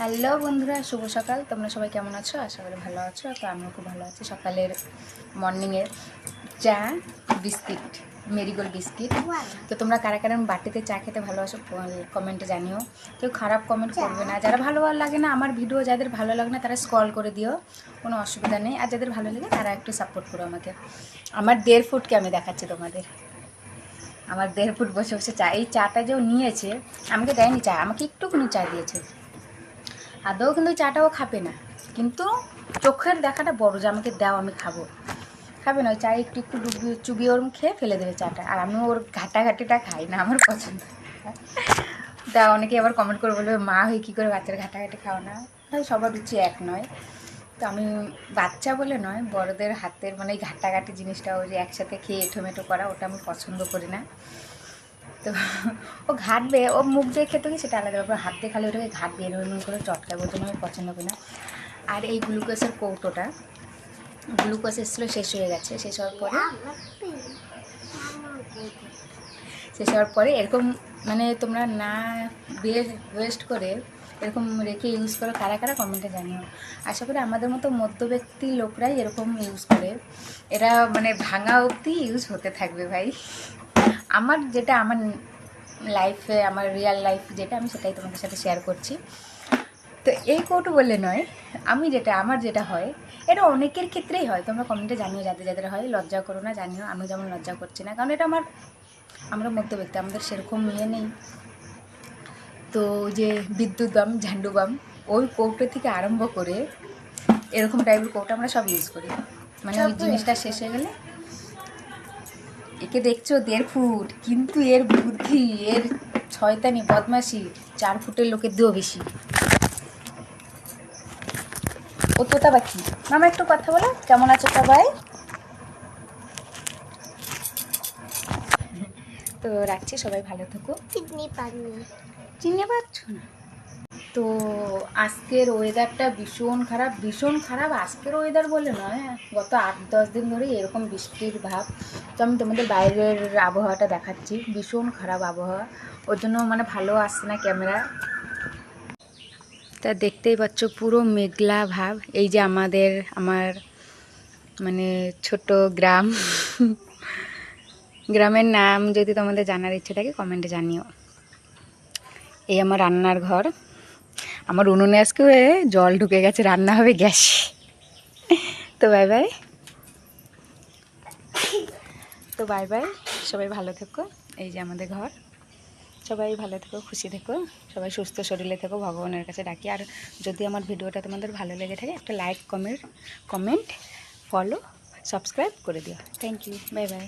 Hello বন্ধুরা, শুভ সকাল। তোমরা সবাই কেমন আছো? আশা করি ভালো আছো। তো আমিও খুব ভালো আছি। সকালের মর্নিংয়ে চা, বিস্কিট, মেরিগোল্ড বিস্কিট। তো তোমরা কারা কারা বাটিতে চা খেতে ভালোবাসো কমেন্টে জানিও। কেউ খারাপ কমেন্ট করবে না। যারা ভালো লাগে না আমার ভিডিও, যাদের ভালো লাগে না তারা স্ক্রল করে দিও, কোনো অসুবিধা নেই। আর যাদের ভালো লাগে তারা একটু সাপোর্ট করো আমাকে। আমার 1.5 ফুটকে আমি দেখাচ্ছি তোমাদের। আমার 1.5 ফুট বসে বসে চা, এই চাটা যে নিয়েছে আমাকে দেয়নি চা, আমাকে একটুখানি চা দিয়েছে। আদৌ কিন্তু চাটাও খাবে না, কিন্তু চোখের দেখাটা বড় যে আমাকে দাও আমি খাবো। খাবে না, ওই চা একটু একটু চুবিয়ে ওরম খেয়ে ফেলে দেবে চাটা। আর আমি ওর ঘাটাঘাটিটা খাই না, আমার পছন্দ। তা অনেকে আবার কমেন্ট করে বলবে মা হয়ে কী করে বাচ্চার ঘাটাঘাটি খাও না। তাই সবার রুচি এক নয়। তো আমি বাচ্চা বলে নয়, বড়দের হাতের মানে এই ঘাটাঘাটি জিনিসটা, ওই যে একসাথে খেয়ে এঁঠোমেটো করা, ওটা আমি পছন্দ করি না। তো ও ঘাটবে, ও মুখ দিয়ে খেতে কি সেটা আলাদা ব্যাপার, হাত দিয়ে খালি ওটাকে ঘাটবে, এরকম করে চটকাবে, ওর জন্য আমি পছন্দ করি না। আর এই গ্লুকোজের কৌটোটা, গ্লুকোজ এসেছিলো, শেষ হয়ে গেছে। শেষ হওয়ার পরে এরকম মানে তোমরা না ওয়েস্ট করে এরকম রেখে ইউজ করো। কারা কারা কমেন্টে জানিও। আশা করি আমাদের মতো মধ্যব্যক্তি লোকরাই এরকম ইউজ করে। এরা মানে ভাঙা অবধি ইউজ হতে থাকবে ভাই। আমার যেটা আমার লাইফে, আমার রিয়েল লাইফ যেটা, আমি সেটাই তোমাদের সাথে শেয়ার করছি। তো এই কৌটো বললে নয়, আমি যেটা, আমার যেটা হয়, এটা অনেকের ক্ষেত্রেই হয়। তোমরা কমেন্টে জানিও যাদের যাদের হয়, লজ্জা করো না, জানিও। আমি যেমন লজ্জা করছি না, কারণ এটা আমরা মধ্যবিত্ত, আমাদের সেরকম ইয়ে নেই। তো যে বিদ্যুৎ বাম, ঝান্ডু বাম, ওই কৌটো থেকে আরম্ভ করে এরকম টাইপের কৌটো আমরা সব ইউজ করি। মানে ওই জিনিসটা শেষ হয়ে গেলে, একে দেখছো 1.5 ফুট, কিন্তু এর বুদ্ধি, এর শয়তানি বদমাশি 4 ফুটের লোকের দিয়েও বেশি। ও তোতা পাখি, মামা একটু কথা বলো, কেমন আছো সবাই? তো রাখছি, সবাই ভালো থাকো। চিনতে পারছো না তো? আজকের ওয়েদারটা ভীষণ খারাপ, ভীষণ খারাপ। আজকের ওয়েদার বলে নয়, গত 8-10 দিন ধরে এরকম বৃষ্টির ভাব। তো আমি তোমাদের বাইরের আবহাওয়াটা দেখাচ্ছি, ভীষণ খারাপ আবহাওয়া। ওর জন্য মানে ভালো আসছে না ক্যামেরা। তা দেখতেই পাচ্ছ পুরো মেঘলা ভাব। এই যে আমার মানে ছোট গ্রাম। গ্রামের নাম যদি তোমাদের জানার ইচ্ছে থাকে কমেন্টে জানিও। এই আমার রান্নার ঘর। আমার উনুনে আজকে জল ঢুকে গেছে, রান্না হবে গ্যাস। তো বাই বাই। তো বাই বাই, সবাই ভালো থেকো। এই যে আমাদের ঘর। সবাই ভালো থেকো, খুশি থেকো, সবাই সুস্থ শরীরে থেকো, ভগবানের কাছে ডাকি। আর যদি আমার ভিডিওটা তোমাদের ভালো লেগে থাকে একটা লাইক, কমেন্ট, ফলো, সাবস্ক্রাইব করে দিও। Thank you, bye by.